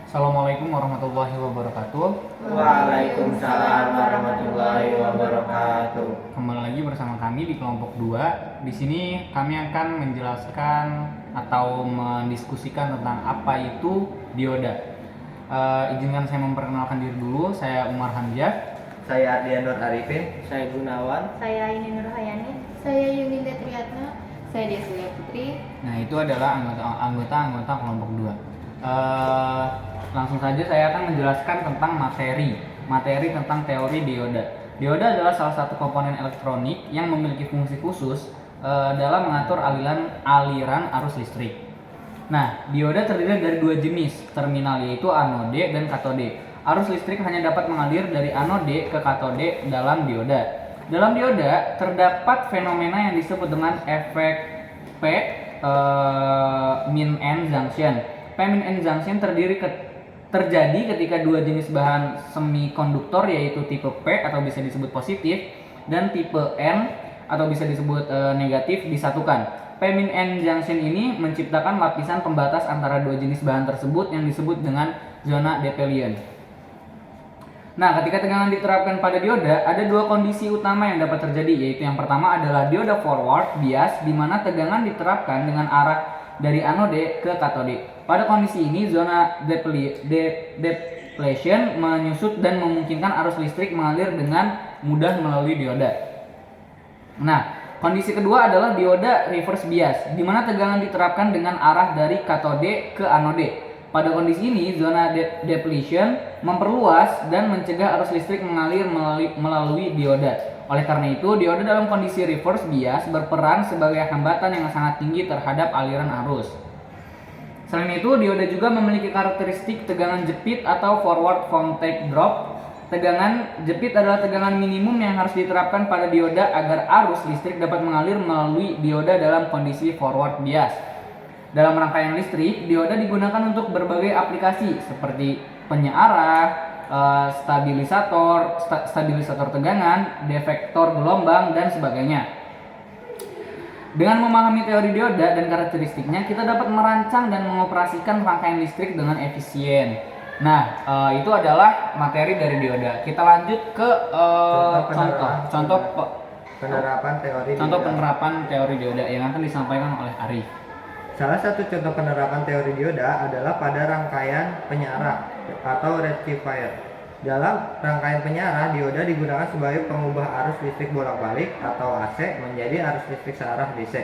Assalamualaikum warahmatullahi wabarakatuh. Waalaikumsalam warahmatullahi wabarakatuh. Kembali lagi bersama kami di kelompok 2. Di sini kami akan menjelaskan atau mendiskusikan tentang apa itu dioda. Izinkan saya memperkenalkan diri dulu. Saya Umar Hamzah. Saya Ardian Nur Arifin. Saya Gunawan. Saya Aini Nurhayani. Saya Yuninda Triatna. Saya Desia Putri. Nah, itu adalah anggota kelompok 2. Langsung saja saya akan menjelaskan tentang materi tentang teori dioda. Dioda adalah salah satu komponen elektronik yang memiliki fungsi khusus dalam mengatur aliran arus listrik. Nah, dioda terdiri dari dua jenis terminal, yaitu anode dan katode. Arus listrik hanya dapat mengalir dari anode ke katode dalam dioda. Dalam dioda terdapat fenomena yang disebut dengan efek P-min-N junction. P-min-N junction terjadi ketika dua jenis bahan semikonduktor, yaitu tipe P atau bisa disebut positif dan tipe N atau bisa disebut negatif, disatukan. P-min-N junction ini menciptakan lapisan pembatas antara dua jenis bahan tersebut yang disebut dengan zona depletion. Nah, ketika tegangan diterapkan pada dioda, ada dua kondisi utama yang dapat terjadi, yaitu yang pertama adalah dioda forward bias, di mana tegangan diterapkan dengan arah dari anode ke katode. Pada kondisi ini, zona depletion menyusut dan memungkinkan arus listrik mengalir dengan mudah melalui dioda. Nah, kondisi kedua adalah dioda reverse bias, di mana tegangan diterapkan dengan arah dari katode ke anode. Pada kondisi ini, zona depletion memperluas dan mencegah arus listrik mengalir melalui dioda. Oleh karena itu, dioda dalam kondisi reverse bias berperan sebagai hambatan yang sangat tinggi terhadap aliran arus. Selain itu, dioda juga memiliki karakteristik tegangan jepit atau forward voltage drop. Tegangan jepit adalah tegangan minimum yang harus diterapkan pada dioda agar arus listrik dapat mengalir melalui dioda dalam kondisi forward bias. Dalam rangkaian listrik, dioda digunakan untuk berbagai aplikasi seperti penyearah, stabilisator tegangan, defektor gelombang, dan sebagainya. Dengan memahami teori dioda dan karakteristiknya, kita dapat merancang dan mengoperasikan rangkaian listrik dengan efisien. Nah, itu adalah materi dari dioda. Kita lanjut ke contoh penerapan teori dioda yang akan disampaikan oleh Arif. Salah satu contoh penerapan teori dioda adalah pada rangkaian penyiarah atau rectifier. Dalam rangkaian penyiarah, dioda digunakan sebagai pengubah arus listrik bolak-balik atau AC menjadi arus listrik searah DC.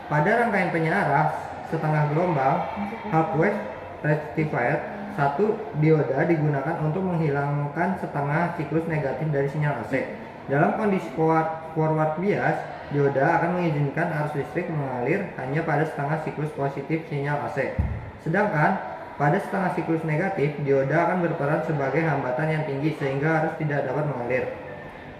Pada rangkaian penyiarah setengah gelombang, half wave rectifier, satu dioda digunakan untuk menghilangkan setengah siklus negatif dari sinyal AC. Dalam kondisi forward bias, dioda akan mengizinkan arus listrik mengalir hanya pada setengah siklus positif sinyal AC. Sedangkan pada setengah siklus negatif, dioda akan berperan sebagai hambatan yang tinggi sehingga arus tidak dapat mengalir.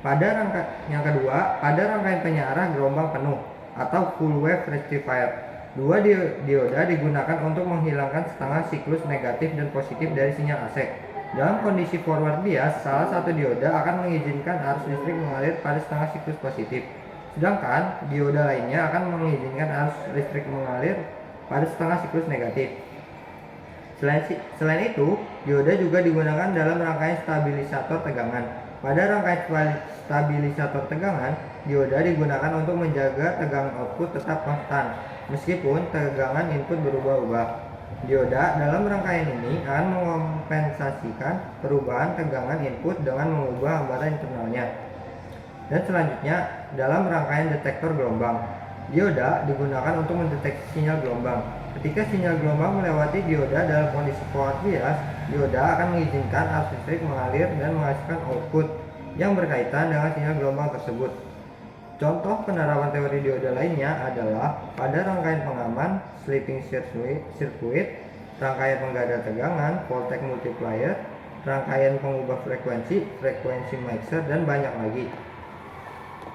Pada rangkaian penyiarah gelombang penuh atau full wave rectifier, dua dioda digunakan untuk menghilangkan setengah siklus negatif dan positif dari sinyal AC. Dalam kondisi forward bias, salah satu dioda akan mengizinkan arus listrik mengalir pada setengah siklus positif. Sedangkan dioda lainnya akan mengizinkan arus listrik mengalir pada setengah siklus negatif. Selain itu, dioda juga digunakan dalam rangkaian stabilisator tegangan. Pada rangkaian stabilisator tegangan, dioda digunakan untuk menjaga tegangan output tetap konstan, meskipun tegangan input berubah-ubah. Dioda dalam rangkaian ini akan mengompensasikan perubahan tegangan input dengan mengubah hambatan internalnya. Dan selanjutnya, dalam rangkaian detektor gelombang, dioda digunakan untuk mendeteksi sinyal gelombang. Ketika sinyal gelombang melewati dioda dalam kondisi forward bias, dioda akan mengizinkan arus listrik mengalir dan menghasilkan output yang berkaitan dengan sinyal gelombang tersebut. Contoh penerapan teori dioda lainnya adalah pada rangkaian pengaman, slipping circuit, rangkaian penggada tegangan, voltage multiplier, rangkaian pengubah frekuensi mixer, dan banyak lagi.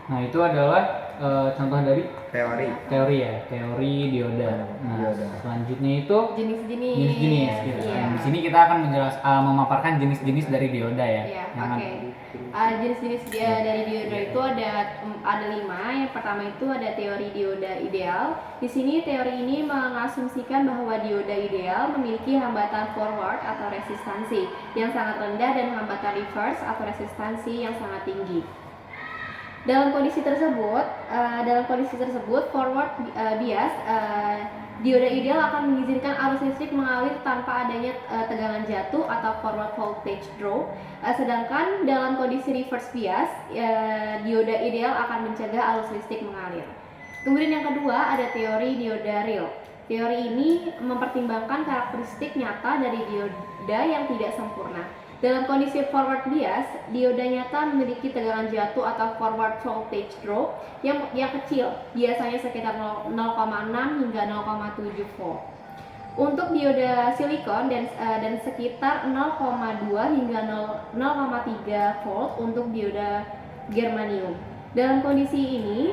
Nah, itu adalah contoh dari teori. teori dioda. Nah, Dioda. selanjutnya itu Jenis-jenis. jenis-jenis gitu. Iya. Di sini kita akan memaparkan jenis-jenis dari dioda ya. Iya, Yang oke. Jenis-jenis dari dioda itu ada 5. Yang pertama itu ada teori dioda ideal. Di sini teori ini mengasumsikan bahwa dioda ideal memiliki hambatan forward atau resistansi yang sangat rendah dan hambatan reverse atau resistansi yang sangat tinggi. Dalam kondisi tersebut, forward bias, dioda ideal akan mengizinkan arus listrik mengalir tanpa adanya tegangan jatuh atau forward voltage drop. Sedangkan dalam kondisi reverse bias, dioda ideal akan mencegah arus listrik mengalir. Kemudian yang kedua ada teori dioda real. Teori ini mempertimbangkan karakteristik nyata dari dioda yang tidak sempurna. Dalam kondisi forward bias, dioda nyata memiliki tegangan jatuh atau forward voltage drop yang kecil, biasanya sekitar 0,6 hingga 0,7 volt. Untuk dioda silikon dan sekitar 0,2 hingga 0,3 volt untuk dioda germanium. Dalam kondisi ini,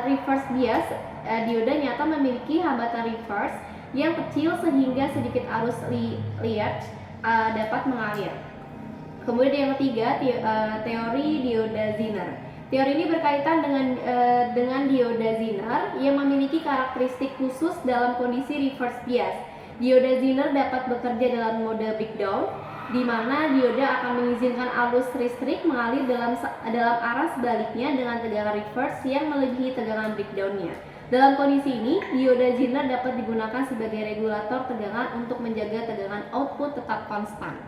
reverse bias, dioda nyata memiliki hambatan reverse yang kecil sehingga sedikit arus lihat dapat mengalir. Kemudian yang ketiga, teori dioda Zener. Teori ini berkaitan dengan dioda Zener yang memiliki karakteristik khusus dalam kondisi reverse bias. Dioda Zener dapat bekerja dalam mode breakdown, di mana dioda akan mengizinkan arus listrik mengalir dalam arah sebaliknya dengan tegangan reverse yang melebihi tegangan breakdownnya. Dalam kondisi ini, dioda Zener dapat digunakan sebagai regulator tegangan untuk menjaga tegangan output tetap konstan.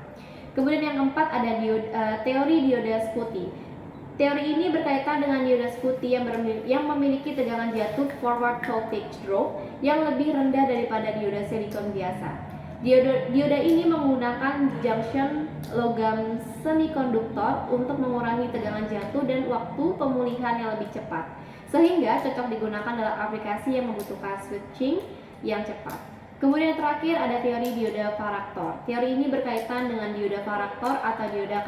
Kemudian yang keempat ada teori dioda Schottky. Teori ini berkaitan dengan dioda Schottky yang memiliki tegangan jatuh forward voltage drop yang lebih rendah daripada dioda silikon biasa. Dioda ini menggunakan junction logam semikonduktor untuk mengurangi tegangan jatuh dan waktu pemulihan yang lebih cepat, sehingga cocok digunakan dalam aplikasi yang membutuhkan switching yang cepat. Kemudian terakhir ada teori dioda varaktor. Teori ini berkaitan dengan dioda varaktor atau dioda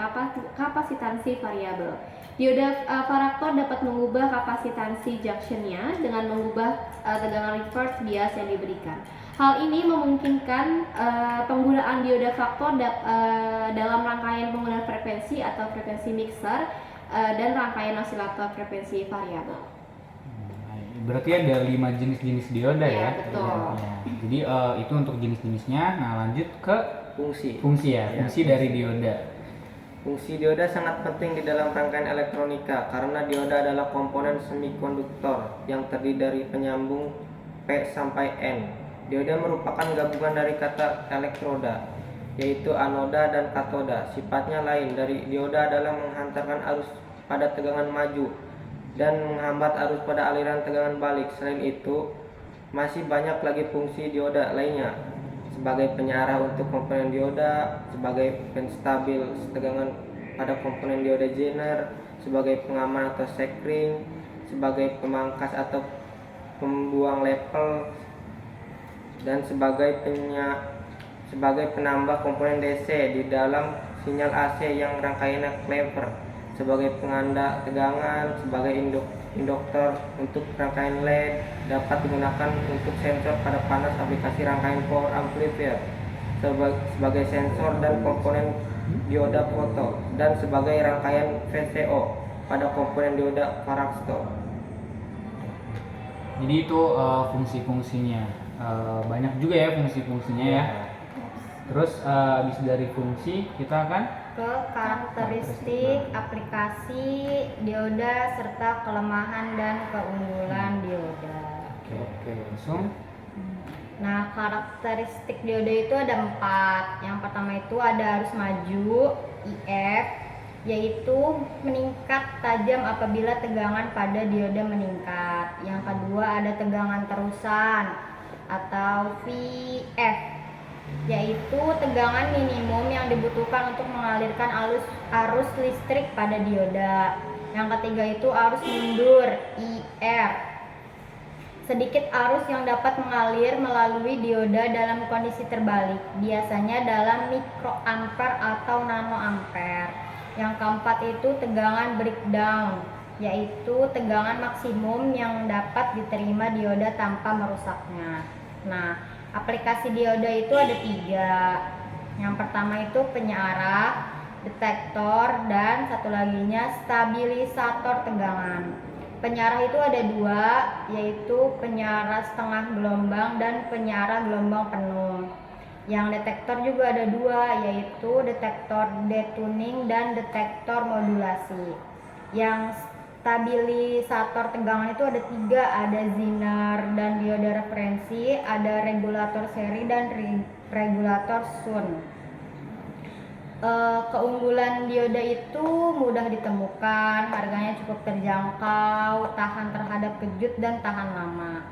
kapasitansi variabel. Dioda varaktor dapat mengubah kapasitansi junctionnya dengan mengubah tegangan reverse bias yang diberikan. Hal ini memungkinkan penggunaan dioda faktor dalam rangkaian penggunaan frekuensi atau frekuensi mixer dan rangkaian osilator frekuensi variabel. Berarti ada 5 jenis-jenis dioda ya? Betul. Ya. Jadi itu untuk jenis-jenisnya. Nah, lanjut ke fungsi ya, fungsi dari dioda. Fungsi dioda sangat penting di dalam rangkaian elektronika karena dioda adalah komponen semikonduktor yang terdiri dari penyambung P sampai N. Dioda merupakan gabungan dari kata elektroda, yaitu anoda dan katoda. Sifatnya lain dari dioda adalah menghantarkan arus pada tegangan maju dan menghambat arus pada aliran tegangan balik. Selain itu, masih banyak lagi fungsi dioda lainnya, sebagai penyarah untuk komponen dioda, sebagai penstabil tegangan pada komponen dioda Zener, sebagai pengaman atau sekring, sebagai pemangkas atau pembuang level, dan sebagai penambah komponen DC di dalam sinyal AC yang rangkaiannya clever, sebagai penganda tegangan, sebagai induktor untuk rangkaian LED, dapat digunakan untuk sensor pada panas aplikasi rangkaian power amplifier, sebagai sensor dan komponen dioda foto, dan sebagai rangkaian VCO pada komponen dioda varaktor. Jadi itu fungsi-fungsinya. Banyak juga ya fungsi-fungsinya ya. Terus habis dari fungsi kita akan ke karakteristik aplikasi dioda serta kelemahan dan keunggulan dioda. Oke, langsung. Nah, karakteristik dioda itu ada 4. Yang pertama itu ada arus maju IF, yaitu meningkat tajam apabila tegangan pada dioda meningkat. Yang kedua ada tegangan terusan atau VF, yaitu tegangan minimum yang dibutuhkan untuk mengalirkan arus listrik pada dioda. Yang ketiga itu arus mundur IR, sedikit arus yang dapat mengalir melalui dioda dalam kondisi terbalik, biasanya dalam mikroampere atau nanoampere. Yang keempat itu tegangan breakdown, yaitu tegangan maksimum yang dapat diterima dioda tanpa merusaknya. Nah, aplikasi dioda itu ada 3. Yang pertama itu penyarah, detektor, dan satu laginya stabilisator tegangan. Penyarah itu ada 2, yaitu penyarah setengah gelombang dan penyarah gelombang penuh. Yang detektor juga ada 2, yaitu detektor detuning dan detektor modulasi. Yang stabilisator tegangan itu ada 3, ada Zener dan dioda referensi, ada regulator seri dan regulator Shunt. Keunggulan dioda itu mudah ditemukan, harganya cukup terjangkau, tahan terhadap kejut dan tahan lama.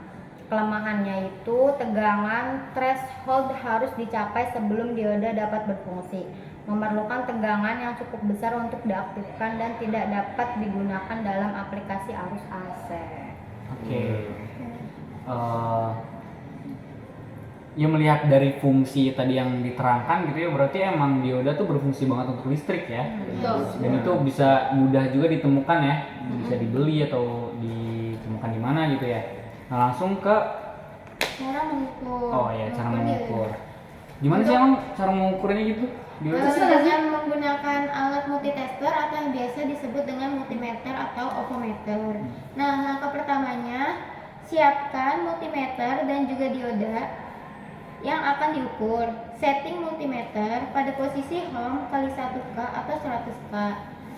Kelemahannya itu tegangan threshold harus dicapai sebelum dioda dapat berfungsi, memerlukan tegangan yang cukup besar untuk diaktifkan dan tidak dapat digunakan dalam aplikasi arus AC. Oke. Ya melihat dari fungsi tadi yang diterangkan gitu ya, berarti emang dioda tuh berfungsi banget untuk listrik ya. Betul. Dan itu bisa mudah juga ditemukan ya, bisa dibeli atau ditemukan di mana gitu ya. Nah langsung ke Cara mengukur. cara mengukur. Gimana sih emang cara mengukurnya gitu? Dioda? Dengan menggunakan alat multitester atau yang biasa disebut dengan multimeter atau ovometer. Nah, langkah pertamanya siapkan multimeter dan juga dioda yang akan diukur. Setting multimeter pada posisi home kali 1K atau 100K.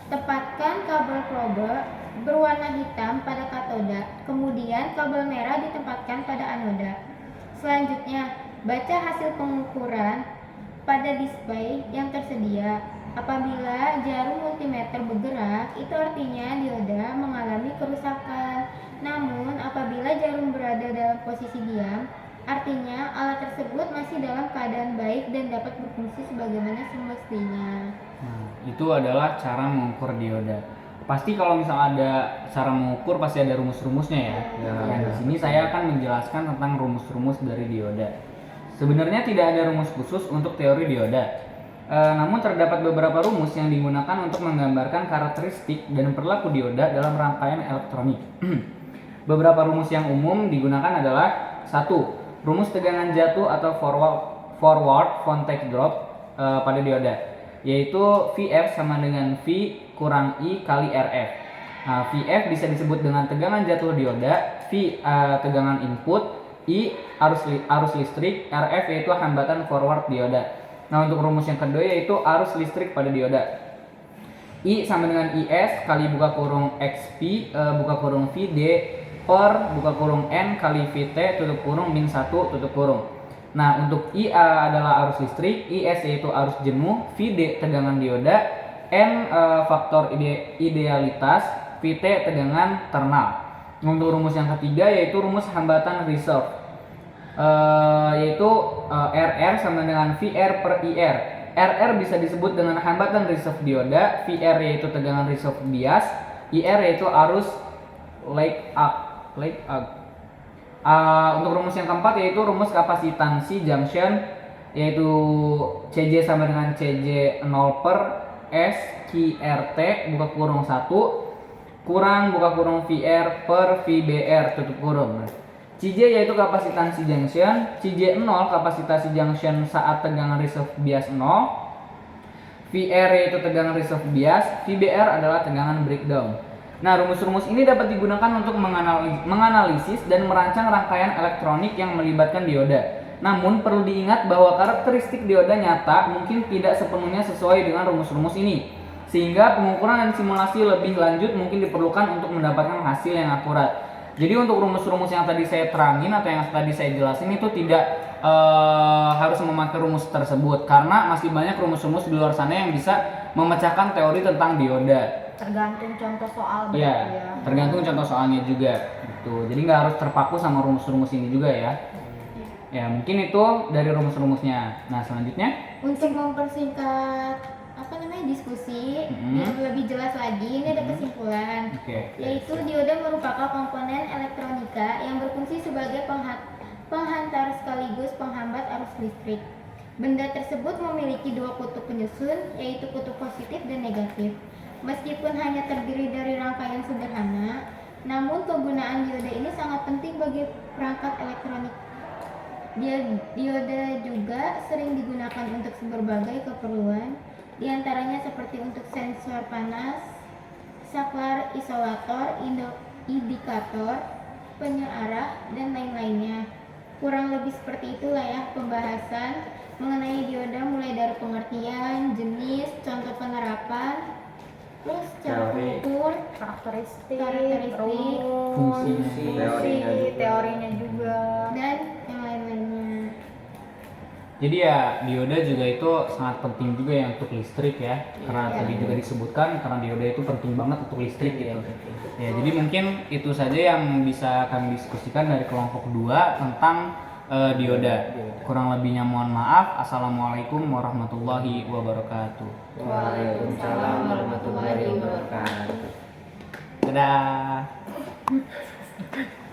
Tepatkan kabel probe berwarna hitam pada katoda, kemudian kabel merah ditempatkan pada anoda. Selanjutnya, baca hasil pengukuran pada display yang tersedia. Apabila jarum multimeter bergerak, itu artinya dioda mengalami kerusakan. Namun, apabila jarum berada dalam posisi diam, artinya alat tersebut masih dalam keadaan baik dan dapat berfungsi sebagaimana semestinya. Nah, itu adalah cara mengukur dioda. Pasti kalau misalnya ada cara mengukur pasti ada rumus-rumusnya ya. Nah, di sini saya akan menjelaskan tentang rumus-rumus dari dioda. Sebenarnya tidak ada rumus khusus untuk teori dioda. Namun terdapat beberapa rumus yang digunakan untuk menggambarkan karakteristik dan perilaku dioda dalam rangkaian elektronik. Beberapa rumus yang umum digunakan adalah 1. Rumus tegangan jatuh atau forward voltage drop pada dioda, yaitu VF sama dengan V kurang I kali RF. Nah, VF bisa disebut dengan tegangan jatuh dioda, V tegangan input, I arus listrik, RF yaitu hambatan forward dioda. Nah, untuk rumus yang kedua yaitu arus listrik pada dioda. I sama dengan IS kali buka kurung XP buka kurung VD per buka kurung N kali VT tutup kurung min 1 tutup kurung. Nah, untuk IA adalah arus listrik, IS yaitu arus jenuh, VD tegangan dioda, N faktor idealitas, VT tegangan ternal. Untuk rumus yang ketiga yaitu rumus hambatan reserve, yaitu RR sama dengan VR per IR. RR bisa disebut dengan hambatan reserve dioda, VR yaitu tegangan reserve bias, IR yaitu arus untuk rumus yang keempat yaitu rumus kapasitansi junction, yaitu CJ sama dengan CJ 0 per S QRT buka kurung 1 kurang buka kurung VR per VBR tutup kurung. CJ yaitu kapasitansi junction, CJ 0 kapasitansi junction saat tegangan reserve bias 0, VR yaitu tegangan reserve bias, VBR adalah tegangan breakdown. Nah, rumus-rumus ini dapat digunakan untuk menganalisis dan merancang rangkaian elektronik yang melibatkan dioda. Namun, perlu diingat bahwa karakteristik dioda nyata mungkin tidak sepenuhnya sesuai dengan rumus-rumus ini. Sehingga pengukuran dan simulasi lebih lanjut mungkin diperlukan untuk mendapatkan hasil yang akurat. Jadi untuk rumus-rumus yang tadi saya terangin atau yang tadi saya jelasin itu tidak harus memakai rumus tersebut. Karena masih banyak rumus-rumus di luar sana yang bisa memecahkan teori tentang dioda. Tergantung contoh soal berarti Iya, ya. tergantung contoh soalnya juga gitu. Jadi nggak harus terpaku sama rumus-rumus ini juga ya. Ya, mungkin itu dari rumus-rumusnya. Nah, selanjutnya Untuk mempersingkat diskusi biar lebih jelas lagi, ini ada kesimpulan. Yaitu dioda merupakan komponen elektronika yang berfungsi sebagai penghantar sekaligus penghambat arus listrik. Benda tersebut memiliki dua kutub penyusun, yaitu kutub positif dan negatif. Meskipun hanya terdiri dari rangkaian sederhana, namun penggunaan dioda ini sangat penting bagi perangkat elektronik. Dioda juga sering digunakan untuk berbagai keperluan, diantaranya seperti untuk sensor panas, saklar isolator, indikator, penyearah, dan lain-lainnya. Kurang lebih seperti itulah ya pembahasan mengenai dioda, mulai dari pengertian, jenis, contoh penerapan, terus cara Teori. pengukur, Karakteristik, Karakteristik, Fungsinya. fungsi, teorinya juga. dan yang lain-lainnya. Jadi ya dioda juga itu sangat penting juga ya untuk listrik ya, karena Iya. tadi juga disebutkan karena dioda itu penting banget untuk listrik gitu. Ya jadi mungkin itu saja yang bisa kami diskusikan dari kelompok 2 tentang dioda. Kurang lebihnya mohon maaf. Assalamualaikum warahmatullahi wabarakatuh. Waalaikumsalam warahmatullahi wabarakatuh. Dadah.